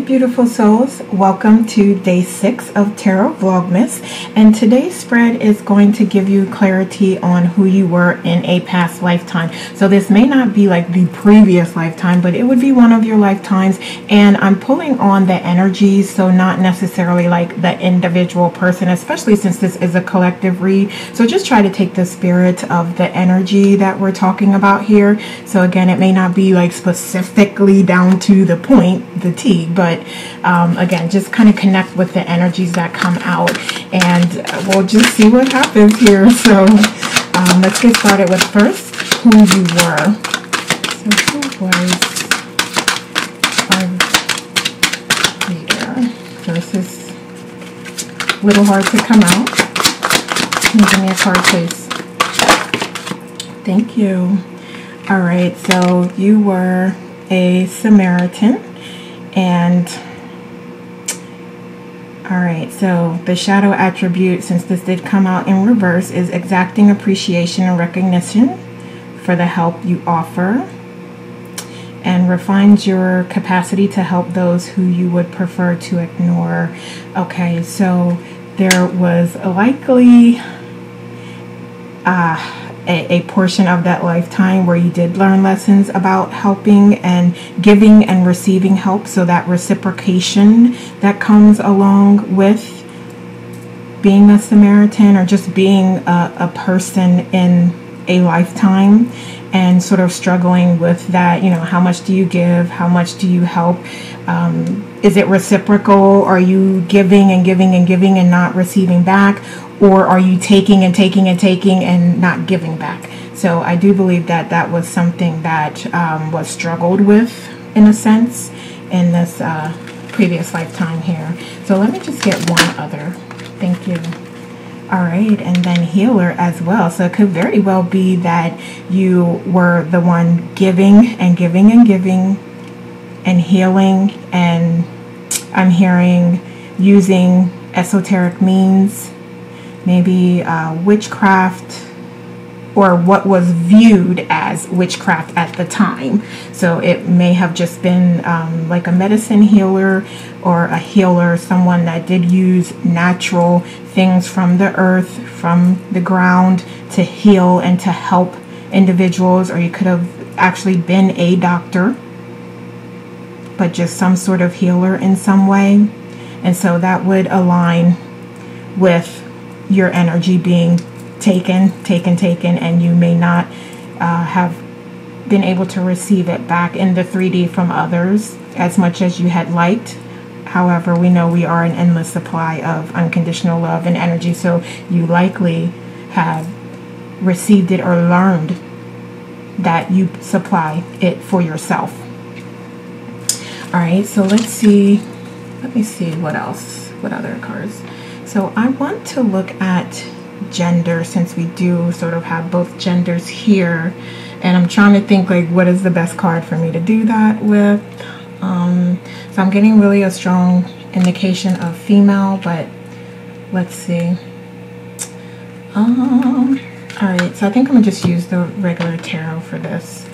beautiful souls, welcome to day 6 of Tarot Vlogmas, and today's spread is going to give you clarity on who you were in a past lifetime. So this may not be like the previous lifetime, but it would be one of your lifetimes, and I'm pulling on the energies, so not necessarily like the individual person, especially since this is a collective read. So just try to take the spirit of the energy that we're talking about here. So again, it may not be like specifically down to the point, the T, but again, just kind of connect with the energies that come out, and we'll just see what happens here. So let's get started with first who you were. So who was our reader? So this is a little hard to come out. Can you give me a card, please? Thank you. All right, so you were a Samaritan. And all right, so the shadow attribute, since this did come out in reverse, is exacting appreciation and recognition for the help you offer, and refines your capacity to help those who you would prefer to ignore. Okay, so there was likely a portion of that lifetime where you did learn lessons about helping and giving and receiving help. So that reciprocation that comes along with being a Samaritan, or just being a person in a lifetime, and sort of struggling with that, you know, how much do you give? How much do you help? Is it reciprocal? Are you giving and giving and giving and not receiving back? Or are you taking and taking and taking and not giving back? So I do believe that that was something that was struggled with, in a sense, in this previous lifetime here. So let me just get one other. Thank you. All right, and then healer as well. So it could very well be that you were the one giving and giving and giving and healing, and I'm hearing using esoteric means, maybe witchcraft, or what was viewed as witchcraft at the time. So it may have just been like a medicine healer, or a healer, someone that did use natural things from the earth, from the ground, to heal and to help individuals. Or you could have actually been a doctor, but just some sort of healer in some way. And so that would align with your energy being taken, and you may not have been able to receive it back in the 3D from others as much as you had liked. However, we know we are an endless supply of unconditional love and energy, so you likely have received it or learned that you supply it for yourself. All right, so let me see what else, what other cards. So I want to look at gender, since we do sort of have both genders here, and I'm trying to think like what is the best card for me to do that with. So I'm getting really a strong indication of female, but let's see. All right, so I think I'm gonna just use the regular tarot for this.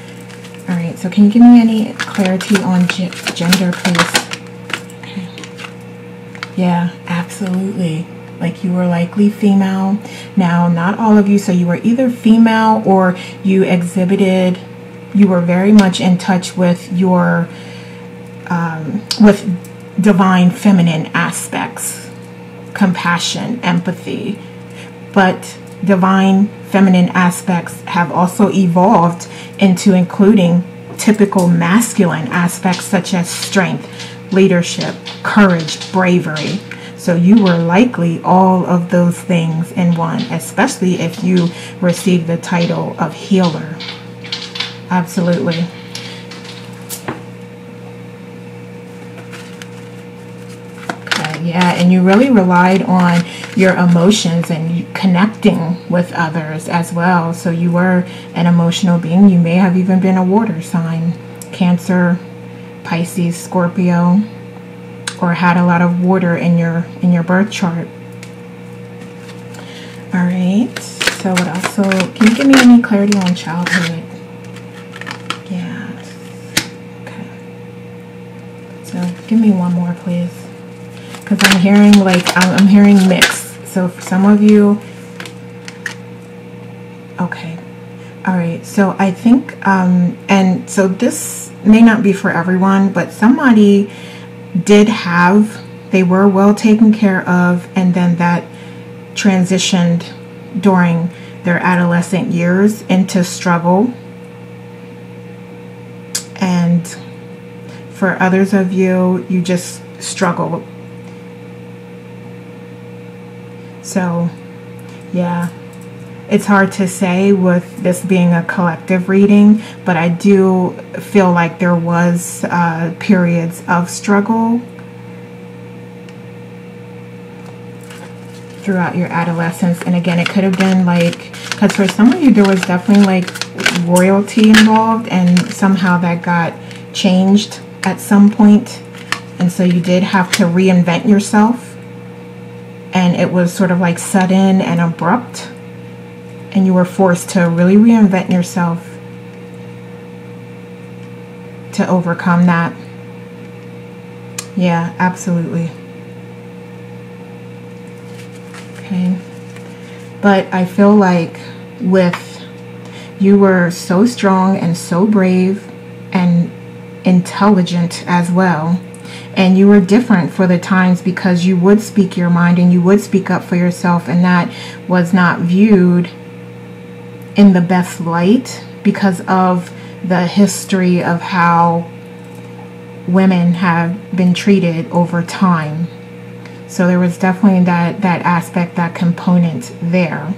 All right, so can you give me any clarity on gender, please? Okay. Yeah, absolutely. Like you were likely female. Now, not all of you, so you were either female or you were very much in touch with your, with divine feminine aspects, compassion, empathy. But divine feminine aspects have also evolved into including typical masculine aspects such as strength, leadership, courage, bravery. So you were likely all of those things in one, especially if you received the title of healer. Absolutely. Okay, yeah, and you really relied on your emotions and connecting with others as well. So you were an emotional being. You may have even been a water sign, Cancer, Pisces, Scorpio, or had a lot of water in your birth chart. All right, so what else? So can you give me any clarity on childhood? Yeah. Okay. So Give me one more, please. Because I'm hearing like, I'm hearing mixed. So for some of you, okay. All right. So I think, and so this may not be for everyone, but somebody did have, they were well taken care of, and then that transitioned during their adolescent years into struggle. And for others of you, you just struggle. So yeah, it's hard to say with this being a collective reading, but I do feel like there was periods of struggle throughout your adolescence. And again, it could have been like, because for some of you there was definitely like royalty involved, and somehow that got changed at some point, and so you did have to reinvent yourself, and it was sort of like sudden and abrupt, and you were forced to really reinvent yourself to overcome that. Yeah, absolutely. Okay. But I feel like with, you were so strong and so brave and intelligent as well. And you were different for the times because you would speak your mind and you would speak up for yourself, and that was not viewed in the best light because of the history of how women have been treated over time. So there was definitely that aspect, that component there.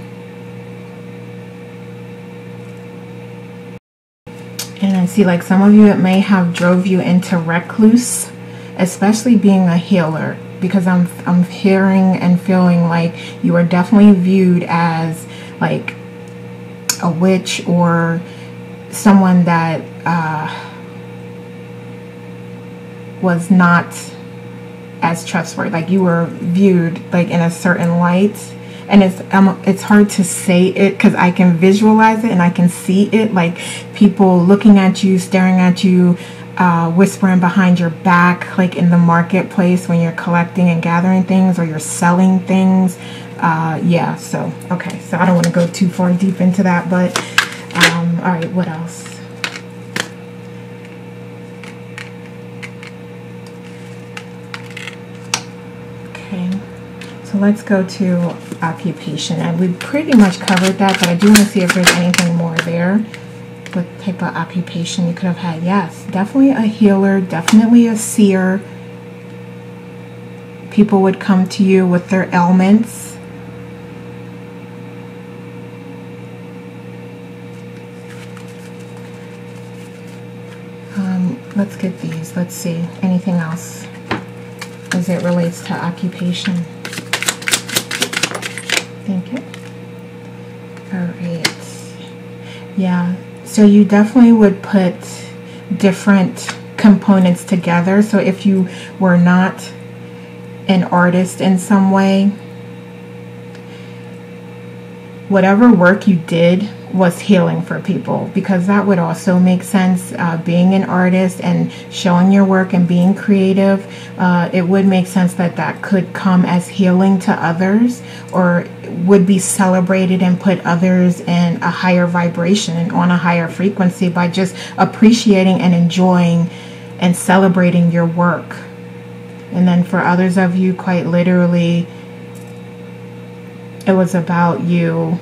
And I see like some of you, it may have drove you into recluse, especially being a healer, because I'm hearing and feeling like you are definitely viewed as like a witch or someone that was not as trustworthy. Like you were viewed like in a certain light, and it's hard to say it because I can visualize it and I can see it, like people looking at you, staring at you, whispering behind your back, like in the marketplace when you're collecting and gathering things or you're selling things. Yeah, so okay, so I don't want to go too far deep into that, but all right, what else? Okay, so let's go to occupation, and we pretty much covered that, but I do want to see if there's anything more there. What type of occupation you could have had? Yes, definitely a healer, definitely a seer. People would come to you with their ailments. Let's get these. Let's see. Anything else as it relates to occupation? Thank you. All right. Yeah. So you definitely would put different components together. So if you were not an artist in some way, whatever work you did was healing for people, because that would also make sense. Being an artist and showing your work and being creative, it would make sense that that could come as healing to others, or would be celebrated and put others in a higher vibration and on a higher frequency by just appreciating and enjoying and celebrating your work. And then for others of you, quite literally, it was about you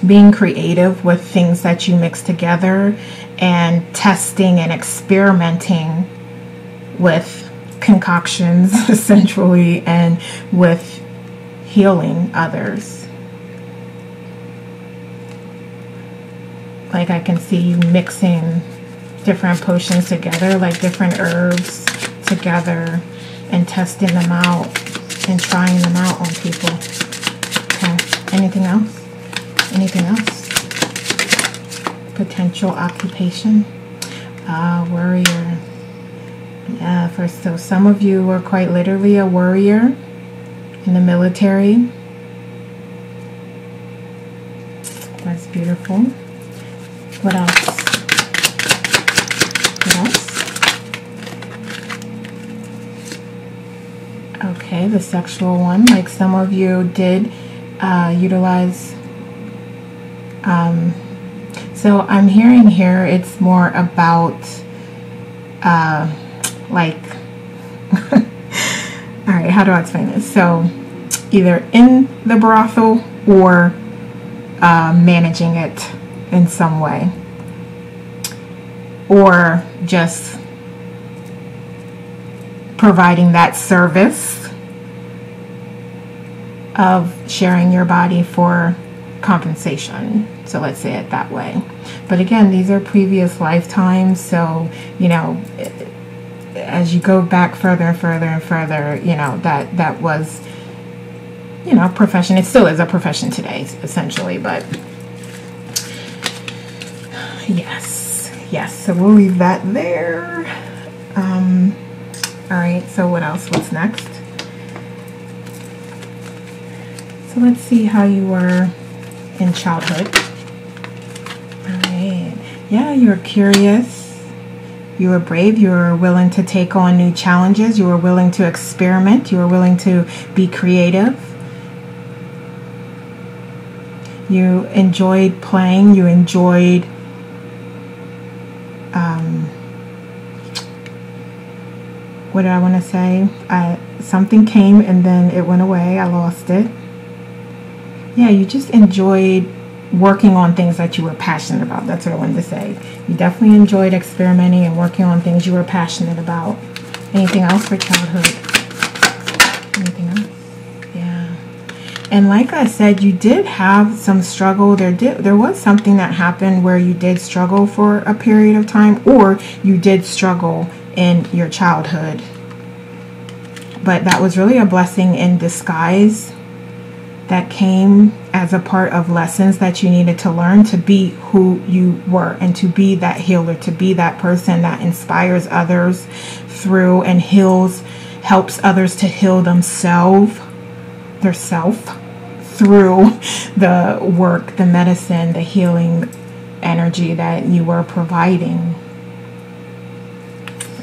being creative with things that you mix together and testing and experimenting with concoctions essentially, and with healing others. Like I can see you mixing different potions together, like different herbs together, and testing them out and trying them out on people. Okay, anything else? Anything else? Potential occupation. Warrior. Yeah, so some of you were quite literally a warrior in the military. That's beautiful. What else? What else? the sexual one. Like some of you did utilize. So I'm hearing here it's more about like, all right, how do I explain this? So either in the brothel or managing it in some way, or just providing that service of sharing your body for compensation. So let's say it that way. But again, these are previous lifetimes, so you know, as you go back further and further and further, you know, that was, you know, profession. It still is a profession today, essentially, but yes, so we'll leave that there. All right, so what else? What's next? So let's see how you were in childhood. All right. Yeah, you were curious. You were brave. You were willing to take on new challenges. You were willing to experiment. You were willing to be creative. You enjoyed playing. You enjoyed what did I want to say? Something came and then it went away. I lost it. Yeah, you just enjoyed working on things that you were passionate about. That's what I wanted to say. You definitely enjoyed experimenting and working on things you were passionate about. Anything else for childhood? Anything else? Yeah. And like I said, you did have some struggle. There was something that happened where you did struggle for a period of time, or you did struggle in your childhood. But that was really a blessing in disguise that came as a part of lessons that you needed to learn to be who you were, and to be that healer, to be that person that inspires others through and helps others to heal themselves through the work, the medicine, the healing energy that you were providing.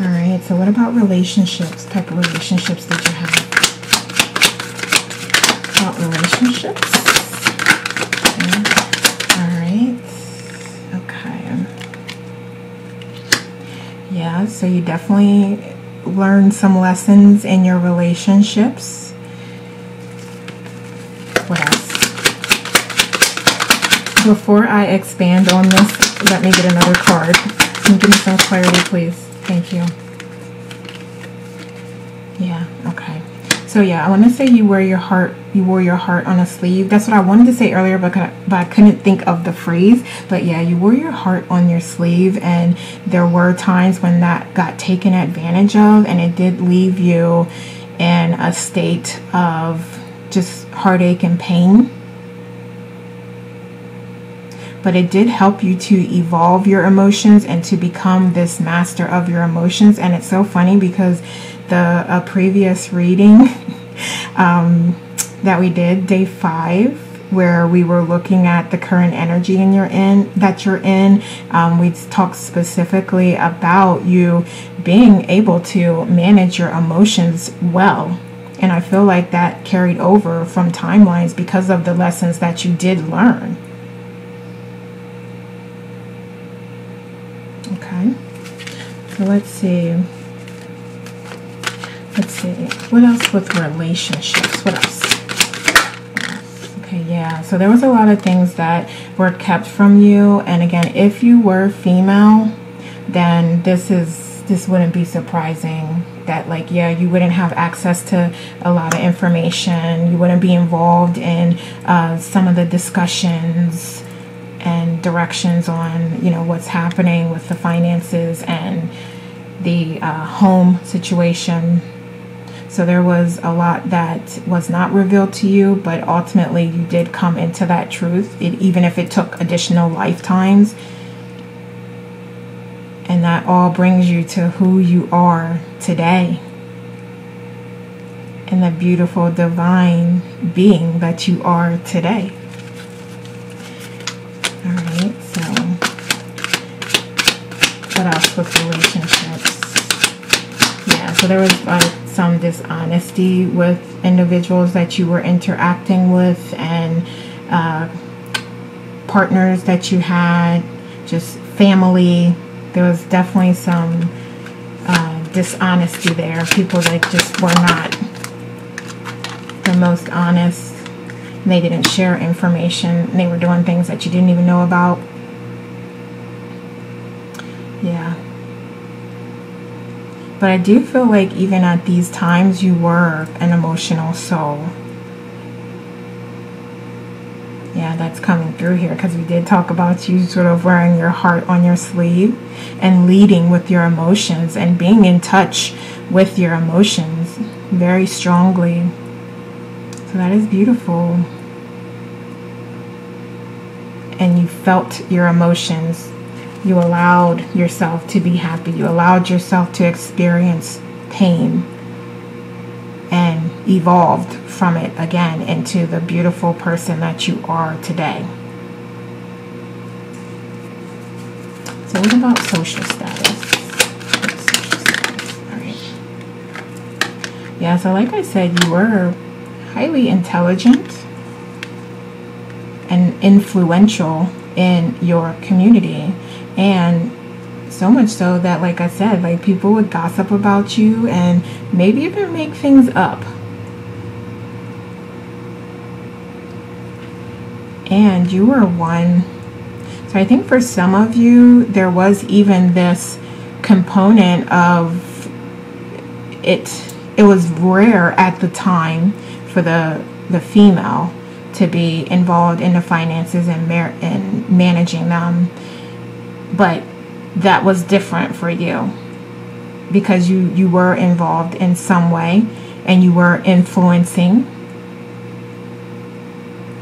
All right, so what about relationships? What type of relationships did you have? About relationships. Okay. All right. Okay. Yeah, so you definitely learned some lessons in your relationships. What else? Before I expand on this, let me get another card. Can you give me some clarity, please? Thank you. Yeah, okay. So yeah, I want to say you wore your heart on a sleeve. That's what I wanted to say earlier, but I couldn't think of the phrase. But yeah, you wore your heart on your sleeve, and there were times when that got taken advantage of, and it did leave you in a state of just heartache and pain. But it did help you to evolve your emotions and to become this master of your emotions. And it's so funny because a previous reading that we did, day 5, where we were looking at the current energy that you're in, we talked specifically about you being able to manage your emotions well. And I feel like that carried over from timelines because of the lessons that you did learn. Okay, so let's see. What else with relationships? What else? Okay, yeah. So there was a lot of things that were kept from you. And again, if you were female, then this wouldn't be surprising that, like, yeah, you wouldn't have access to a lot of information. You wouldn't be involved in some of the discussions and directions on, you know, what's happening with the finances and the home situation. So there was a lot that was not revealed to you, but ultimately you did come into that truth, even if it took additional lifetimes. And that all brings you to who you are today, and the beautiful divine being that you are today. All right, so what else with relationships? Yeah, so there was some dishonesty with individuals that you were interacting with, and partners that you had, just family. There was definitely some dishonesty there. People that just were not the most honest. They didn't share information. They were doing things that you didn't even know about. Yeah. But I do feel like even at these times you were an emotional soul. Yeah, that's coming through here, because we did talk about you sort of wearing your heart on your sleeve and leading with your emotions and being in touch with your emotions very strongly. So that is beautiful. And you felt your emotions. You allowed yourself to be happy. You allowed yourself to experience pain and evolved from it again into the beautiful person that you are today. So what about social status? All right. Yeah, so like I said, you were highly intelligent and influential in your community, and so much so that, like I said, like people would gossip about you and maybe even make things up. And you were one. So I think for some of you, there was even this component of it. It was rare at the time for the female to be involved in the finances and managing them. But that was different for you, because you were involved in some way, and you were influencing,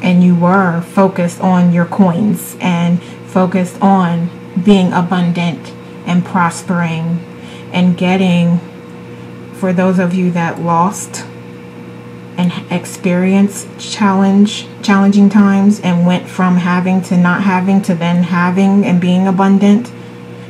and you were focused on your coins and focused on being abundant and prospering and getting, for those of you that lost and experienced challenging times and went from having to not having to then having and being abundant.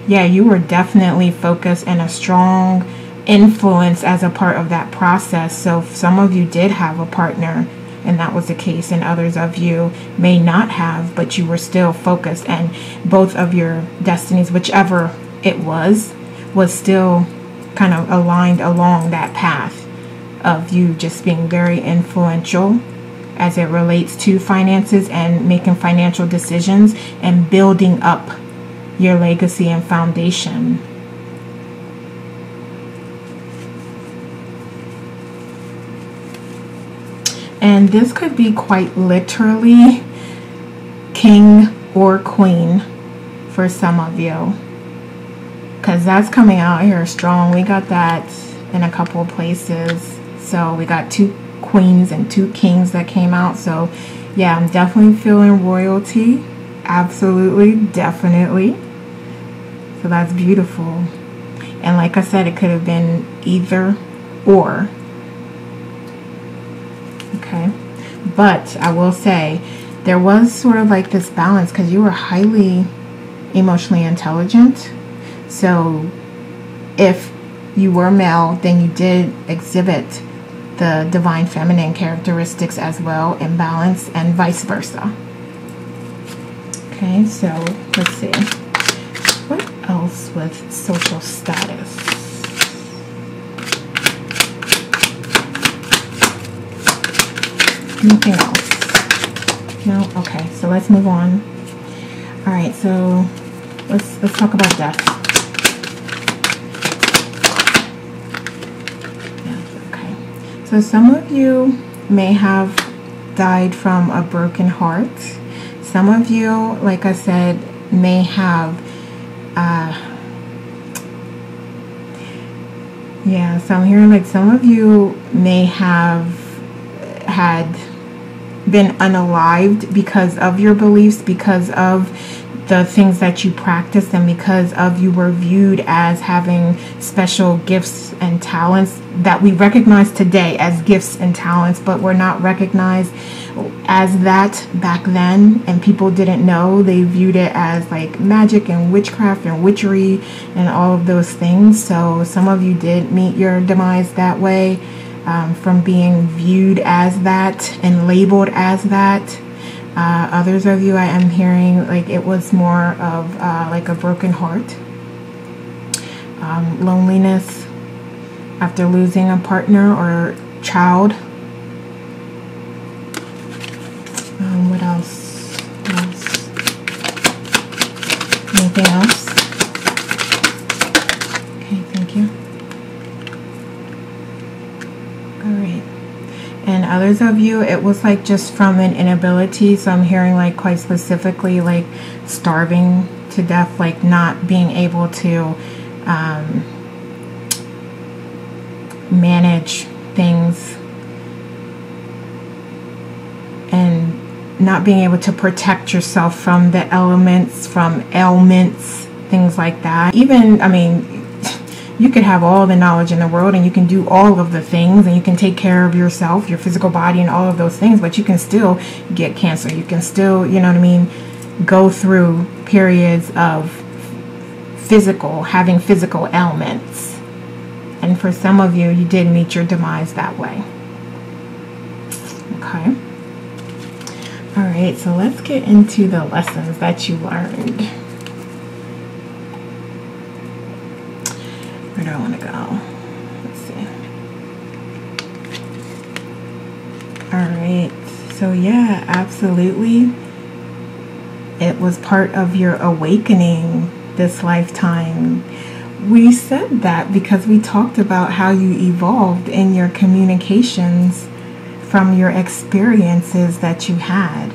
Yeah, you were definitely focused and a strong influence as a part of that process. So some of you did have a partner, and that was the case, and others of you may not have, but you were still focused, and both of your destinies, whichever it was still kind of aligned along that path of you just being very influential as it relates to finances and making financial decisions and building up your legacy and foundation. And this could be quite literally king or queen for some of you, because that's coming out here strong. We got that in a couple of places. So we got 2 queens and 2 kings that came out. So yeah, I'm definitely feeling royalty. Absolutely, definitely. So that's beautiful. And like I said, it could have been either or. Okay. But I will say there was sort of like this balance, because you were highly emotionally intelligent. So if you were male, then you did exhibit the divine feminine characteristics as well in balance, and vice versa. Okay, so let's see. What else with social status? Anything else? No? Okay, so let's move on. All right, so let's talk about death. So some of you may have died from a broken heart. Some of you, like I said, may have, so I'm hearing like some of you may have had been unalived because of your beliefs, because of the things that you practiced, and because of you were viewed as having special gifts and talents that we recognize today as gifts and talents, but were not recognized as that back then, and people didn't know. They viewed it as like magic and witchcraft and witchery and all of those things. So some of you did meet your demise that way, from being viewed as that and labeled as that. Others of you, I am hearing like it was more of like a broken heart, loneliness after losing a partner or child. What else? Anything else? Okay, thank you. Alright. And others of you, it was like just from an inability. So I'm hearing like quite specifically like starving to death, like not being able to manage things, and not being able to protect yourself from the elements, from ailments, things like that. Even, I mean, you could have all the knowledge in the world and you can do all of the things and you can take care of yourself, your physical body and all of those things, but you can still get cancer. You can still, you know what I mean, go through periods of having physical ailments. And for some of you, you did meet your demise that way. Okay. All right, so let's get into the lessons that you learned. Where do I want to go? Let's see. All right, so yeah, absolutely. It was part of your awakening this lifetime. We said that because we talked about how you evolved in your communications from your experiences that you had.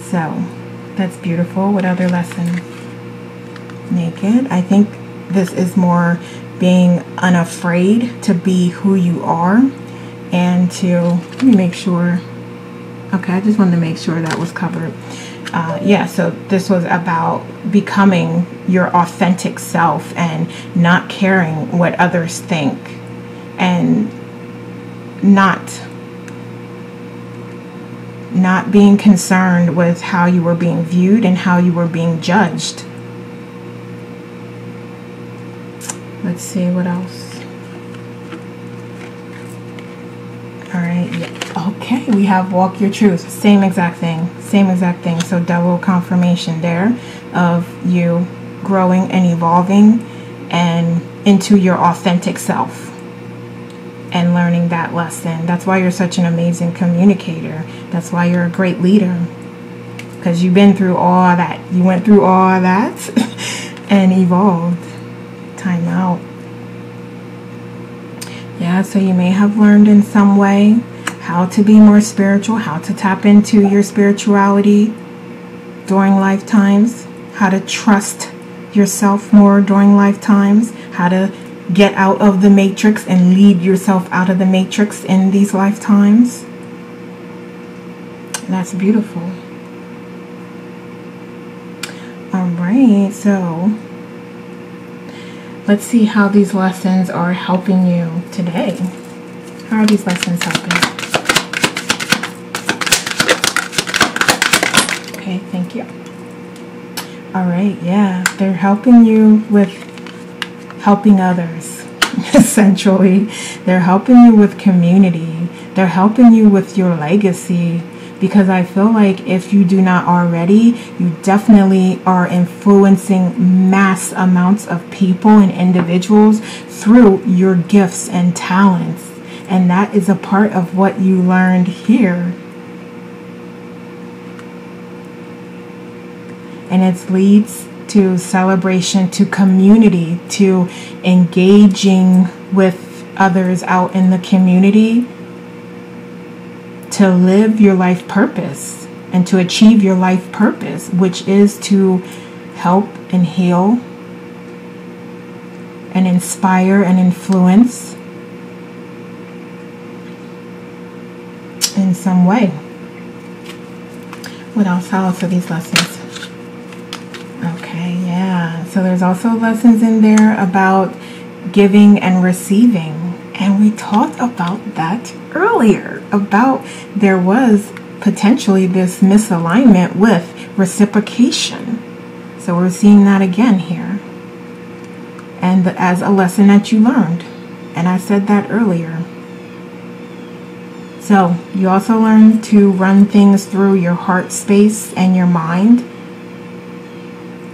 So that's beautiful. What other lesson? Naked. I think this is more being unafraid to be who you are, and to, let me make sure. Okay, I just wanted to make sure that was covered. Yeah, so this was about becoming your authentic self and not caring what others think, and not being concerned with how you were being viewed and how you were being judged. Let's see, what else? All right, yeah. Okay, we have walk your truth. Same exact thing. So double confirmation there of you growing and evolving and into your authentic self and learning that lesson. That's why you're such an amazing communicator. That's why you're a great leader, because you've been through all that. You went through all that and evolved. Time out. Yeah, so you may have learned in some way how to be more spiritual, how to tap into your spirituality during lifetimes, how to trust yourself more during lifetimes, how to get out of the matrix and lead yourself out of the matrix in these lifetimes. That's beautiful. All right, so let's see how these lessons are helping you today. How are these lessons helping? Okay, thank you. All right, yeah, they're helping you with helping others, essentially. They're helping you with community. They're helping you with your legacy, because I feel like if you do not already, you definitely are influencing mass amounts of people and individuals through your gifts and talents. And that is a part of what you learned here. And it leads to celebration, to community, to engaging with others out in the community, to live your life purpose and to achieve your life purpose, which is to help and heal and inspire and influence in some way. What else? How else are these lessons? Okay, yeah. So there's also lessons in there about giving and receiving. And we talked about that earlier. about there was potentially this misalignment with reciprocation. So we're seeing that again here. And as a lesson that you learned. And I said that earlier. So you also learn to run things through your heart space and your mind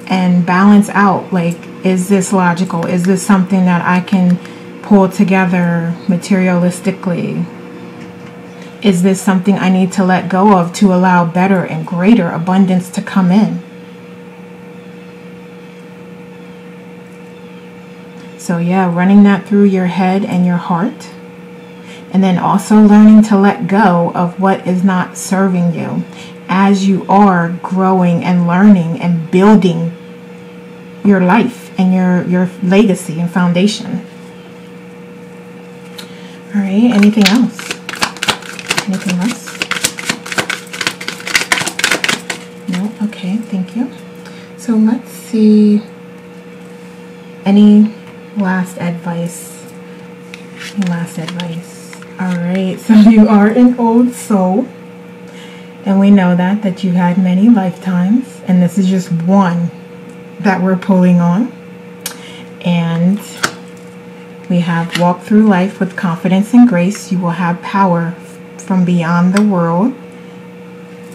and balance out, like, is this logical? Is this something that I can pull together materialistically? Is this something I need to let go of to allow better and greater abundance to come in? So yeah, running that through your head and your heart. And then also learning to let go of what is not serving you as you are growing and learning and building your life and your legacy and foundation. All right, anything else? Anything else? No? Okay, thank you. So let's see. Any last advice? Any last advice? All right, so you are an old soul. And we know that you had many lifetimes. And this is just one that we're pulling on. And we have walked through life with confidence and grace. You will have power from beyond the world.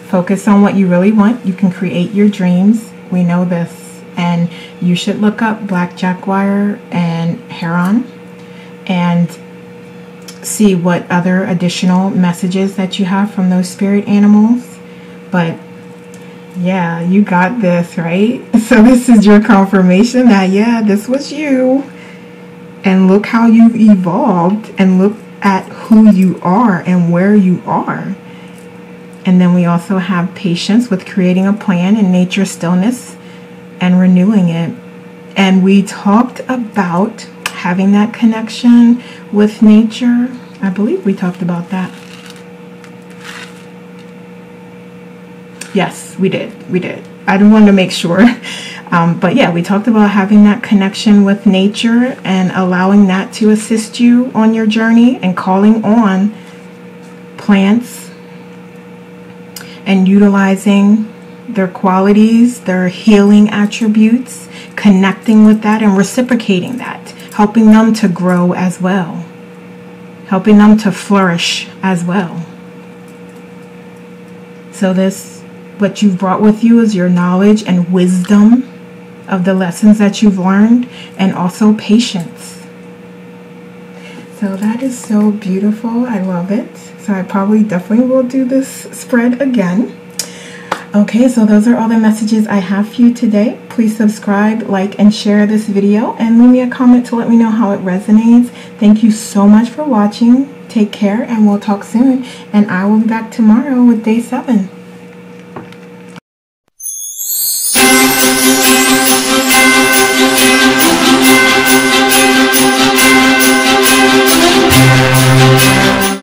Focus on what you really want. You can create your dreams. We know this. And you should look up black jaguar and heron and see what other additional messages that you have from those spirit animals. But yeah, you got this, right? So this is your confirmation that, yeah, this was you. And look how you've evolved, and look at who you are and where you are. And then we also have patience with creating a plan in nature stillness and renewing it. And we talked about having that connection with nature. I believe we talked about that. Yes, we did. I wanted to make sure. But yeah, we talked about having that connection with nature and allowing that to assist you on your journey, and calling on plants and utilizing their qualities, their healing attributes, connecting with that and reciprocating that, helping them to grow as well, helping them to flourish as well. So what you've brought with you is your knowledge and wisdom of the lessons that you've learned, and also patience. So that is so beautiful. I love it. So I definitely will do this spread again. Okay, so those are all the messages I have for you today. Please subscribe, like, and share this video, and leave me a comment to let me know how it resonates. Thank you so much for watching. Take care, and we'll talk soon. And I will be back tomorrow with day 7.